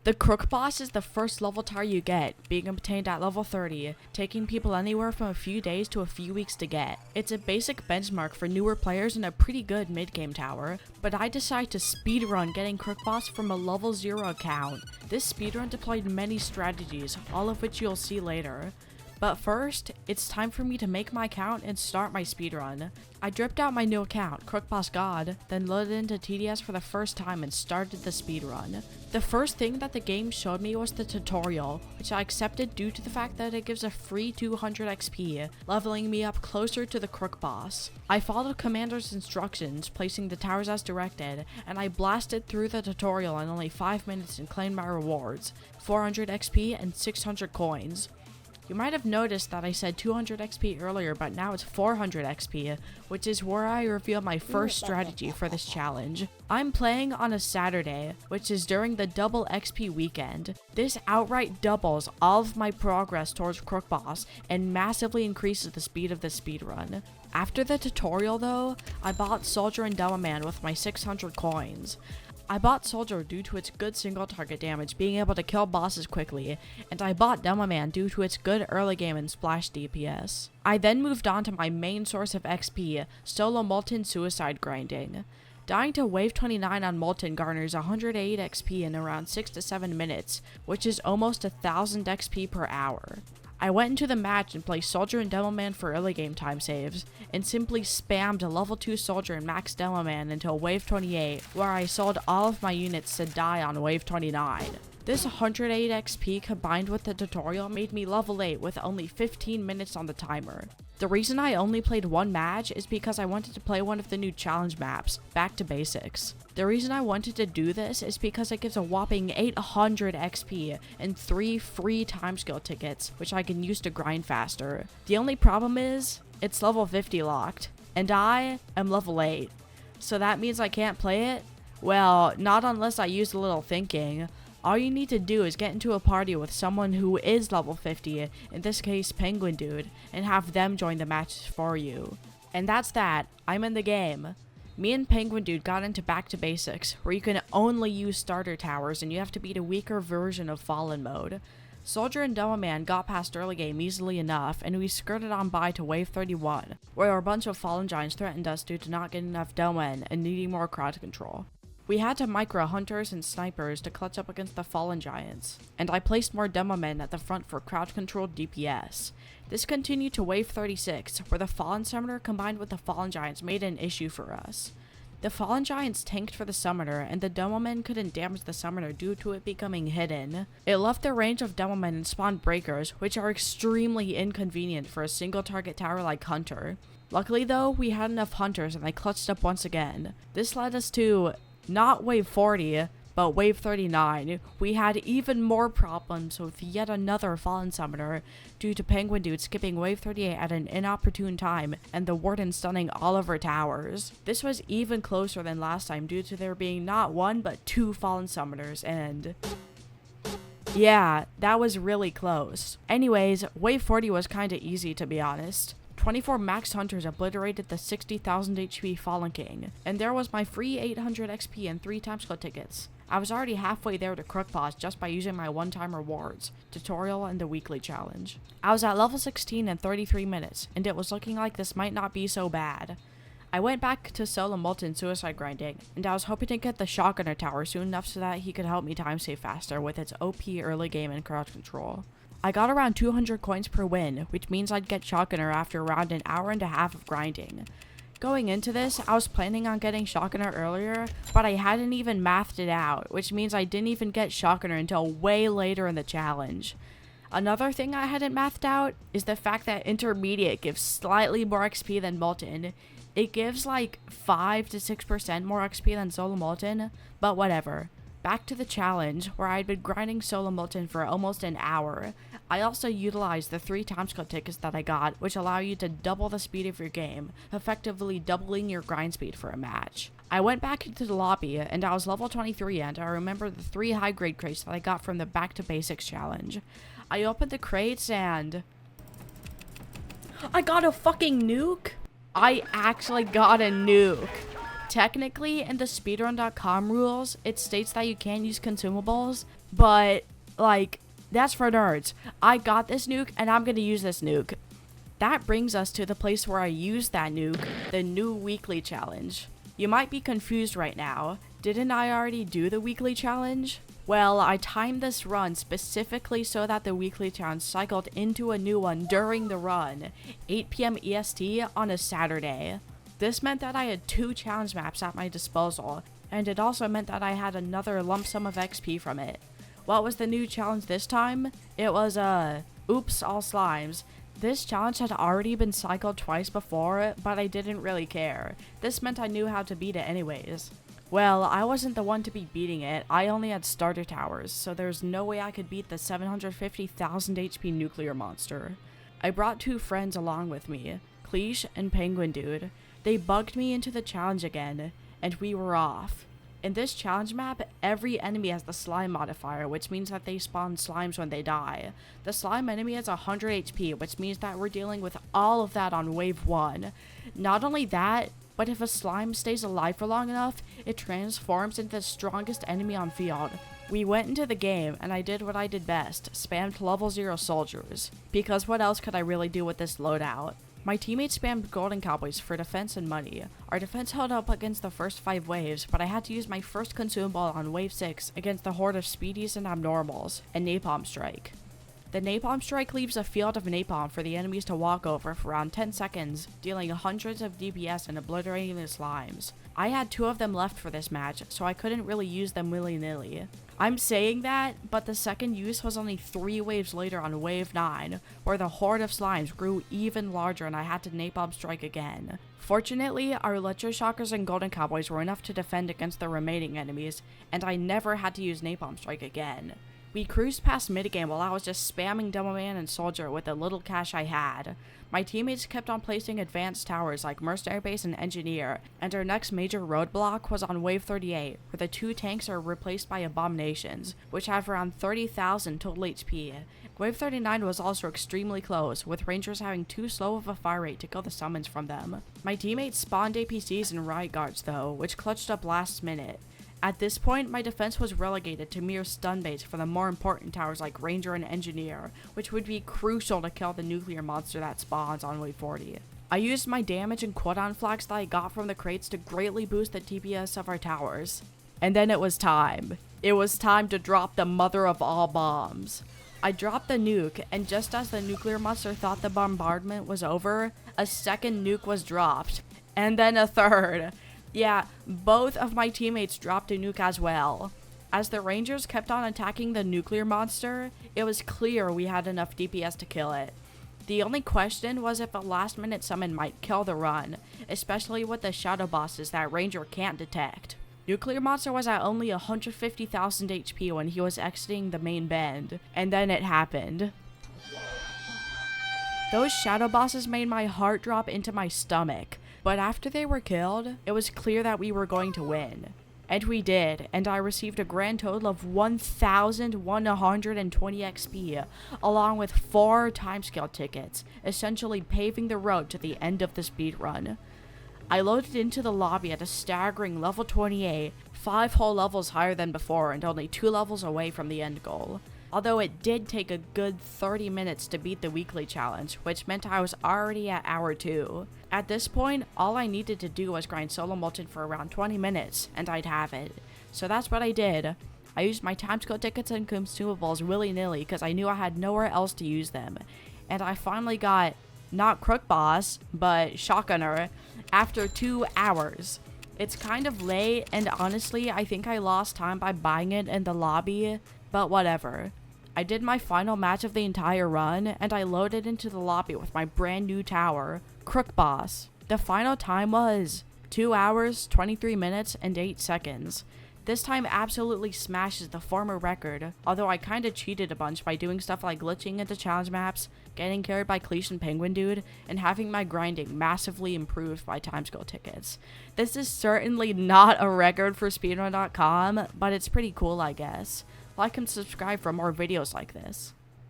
The Crook Boss is the first level tower you get, being obtained at level 30, taking people anywhere from a few days to a few weeks to get. It's a basic benchmark for newer players and a pretty good mid-game tower, but I decided to speedrun getting Crook Boss from a level 0 account. This speedrun deployed many strategies, all of which you'll see later. But first, it's time for me to make my account and start my speedrun. I dripped out my new account, Crookboss God, then loaded into TDS for the first time and started the speedrun. The first thing that the game showed me was the tutorial, which I accepted due to the fact that it gives a free 200 XP, leveling me up closer to the Crook Boss. I followed Commander's instructions, placing the towers as directed, and I blasted through the tutorial in only 5 minutes and claimed my rewards, 400 XP and 600 coins. You might have noticed that I said 200 XP earlier, but now it's 400 XP, which is where I reveal my first strategy for this challenge. I'm playing on a Saturday, which is during the double XP weekend. This outright doubles all of my progress towards Crook Boss and massively increases the speed of the speedrun. After the tutorial though, I bought Soldier and Demoman with my 600 coins. I bought Soldier due to its good single target damage, being able to kill bosses quickly, and I bought Demoman due to its good early game and splash DPS. I then moved on to my main source of XP, solo Molten Suicide grinding. Dying to wave 29 on Molten garners 108 XP in around 6 to 7 minutes, which is almost 1000 XP per hour. I went into the match and played Soldier and Demoman for early game time saves, and simply spammed a level 2 Soldier and max Demoman until wave 28, where I sold all of my units to die on wave 29. This 108 XP combined with the tutorial made me level 8 with only 15 minutes on the timer. The reason I only played one match is because I wanted to play one of the new challenge maps, Back to Basics. The reason I wanted to do this is because it gives a whopping 800 XP and 3 free time skill tickets, which I can use to grind faster. The only problem is, it's level 50 locked, and I am level 8. So that means I can't play it? Well, not unless I use a little thinking. All you need to do is get into a party with someone who is level 50, in this case Penguin Dude, and have them join the match for you. And that's that, I'm in the game. Me and Penguin Dude got into Back to Basics, where you can only use starter towers and you have to beat a weaker version of Fallen mode. Soldier and Demoman got past early game easily enough, and we skirted on by to wave 31, where a bunch of Fallen Giants threatened us due to not getting enough Demomen and needing more crowd control. We had to micro hunters and snipers to clutch up against the Fallen Giants, and I placed more Demomen at the front for crowd-controlled DPS. This continued to wave 36, where the Fallen Summoner combined with the Fallen Giants made an issue for us. The Fallen Giants tanked for the Summoner, and the Demomen couldn't damage the Summoner due to it becoming hidden. It left the range of Demomen and spawned breakers, which are extremely inconvenient for a single target tower like Hunter. Luckily though, we had enough Hunters and they clutched up once again. This led us to not wave 40, but wave 39, we had even more problems with yet another Fallen Summoner due to Penguin Dude skipping wave 38 at an inopportune time and the Warden stunning all of our towers. This was even closer than last time due to there being not one but 2 Fallen Summoners, and yeah, that was really close. Anyways, wave 40 was kinda easy to be honest. 24 max hunters obliterated the 60,000 HP Fallen King, and there was my free 800 XP and 3 time skill tickets. I was already halfway there to Crook Boss just by using my one-time rewards, tutorial, and the weekly challenge. I was at level 16 in 33 minutes, and it was looking like this might not be so bad. I went back to solo Molten Suicide grinding, and I was hoping to get the Shotgunner tower soon enough so that he could help me time save faster with its OP early game and crowd control. I got around 200 coins per win, which means I'd get Shotgunner after around an hour and a half of grinding. Going into this, I was planning on getting Shotgunner earlier, but I hadn't even mathed it out, which means I didn't even get Shotgunner until way later in the challenge. Another thing I hadn't mathed out is the fact that Intermediate gives slightly more XP than Molten. It gives like 5 to 6% more XP than Solo Molten, but whatever. Back to the challenge, where I'd been grinding Solo Molten for almost an hour. I also utilized the 3 time skill tickets that I got, which allow you to double the speed of your game, effectively doubling your grind speed for a match. I went back into the lobby, and I was level 23, and I remember the 3 high grade crates that I got from the Back to Basics challenge. I opened the crates and I got a fucking nuke? I actually got a nuke. Technically, in the speedrun.com rules, it states that you can't use consumables, But, like, that's for nerds. I got this nuke, and I'm gonna use this nuke. That brings us to the place where I used that nuke, the new weekly challenge. You might be confused right now. Didn't I already do the weekly challenge? Well, I timed this run specifically so that the weekly challenge cycled into a new one during the run, 8 p.m. EST on a Saturday. This meant that I had 2 challenge maps at my disposal, and it also meant that I had another lump sum of XP from it. What was the new challenge this time? It was, Oops All Slimes. This challenge had already been cycled twice before, but I didn't really care. This meant I knew how to beat it anyways. Well, I wasn't the one to be beating it. I only had starter towers, so there's no way I could beat the 750,000 HP nuclear monster. I brought 2 friends along with me, Cleesh and Penguin Dude. They bugged me into the challenge again, and we were off. In this challenge map, every enemy has the slime modifier, which means that they spawn slimes when they die. The slime enemy has 100 HP, which means that we're dealing with all of that on wave 1. Not only that, but if a slime stays alive for long enough, it transforms into the strongest enemy on field. We went into the game, and I did what I did best, spammed level 0 soldiers. Because what else could I really do with this loadout? My teammates spammed golden cowboys for defense and money. Our defense held up against the first 5 waves, but I had to use my first consumable on wave 6 against the horde of speedies and abnormals, and napalm strike. The napalm strike leaves a field of napalm for the enemies to walk over for around 10 seconds, dealing hundreds of DPS and obliterating the slimes. I had 2 of them left for this match, so I couldn't really use them willy-nilly. I'm saying that, but the second use was only 3 waves later on wave 9, where the horde of slimes grew even larger and I had to napalm strike again. Fortunately, our electroshockers and golden cowboys were enough to defend against the remaining enemies, and I never had to use napalm strike again. We cruised past midgame while I was just spamming Demoman and Soldier with the little cash I had. My teammates kept on placing advanced towers like Mercenary Base and Engineer, and our next major roadblock was on wave 38, where the 2 tanks are replaced by Abominations, which have around 30,000 total HP. Wave 39 was also extremely close, with Rangers having too slow of a fire rate to kill the summons from them. My teammates spawned APCs and Riot Guards though, which clutched up last minute. At this point, my defense was relegated to mere stun baits for the more important towers like Ranger and Engineer, which would be crucial to kill the nuclear monster that spawns on wave 40. I used my damage and cooldown flags that I got from the crates to greatly boost the TPS of our towers. And then it was time. It was time to drop the mother of all bombs. I dropped the nuke, and just as the nuclear monster thought the bombardment was over, a second nuke was dropped. And then a third. Yeah, both of my teammates dropped a nuke as well. As the Rangers kept on attacking the nuclear monster, it was clear we had enough DPS to kill it. The only question was if a last minute summon might kill the run, especially with the shadow bosses that Ranger can't detect. Nuclear monster was at only 150,000 HP when he was exiting the main bend, and then it happened. Those shadow bosses made my heart drop into my stomach. But after they were killed, it was clear that we were going to win. And we did, and I received a grand total of 1,120 XP, along with 4 timescale tickets, essentially paving the road to the end of the speedrun. I loaded into the lobby at a staggering level 28, 5 whole levels higher than before and only 2 levels away from the end goal. Although it did take a good 30 minutes to beat the weekly challenge, which meant I was already at hour 2. At this point, all I needed to do was grind solo molten for around 20 minutes, and I'd have it. So that's what I did. I used my timescale tickets and consumables willy-nilly because I knew I had nowhere else to use them. And I finally got, not Crook Boss, but Shotgunner, after 2 hours. It's kind of late, and honestly, I think I lost time by buying it in the lobby, but whatever. I did my final match of the entire run, and I loaded into the lobby with my brand new tower, Crook Boss. The final time was 2 hours, 23 minutes, and 8 seconds. This time absolutely smashes the former record, although I kinda cheated a bunch by doing stuff like glitching into challenge maps, getting carried by Cleesh and Penguin Dude, and having my grinding massively improved by timescale tickets. This is certainly not a record for speedrun.com, but it's pretty cool, I guess. Like and subscribe for more videos like this.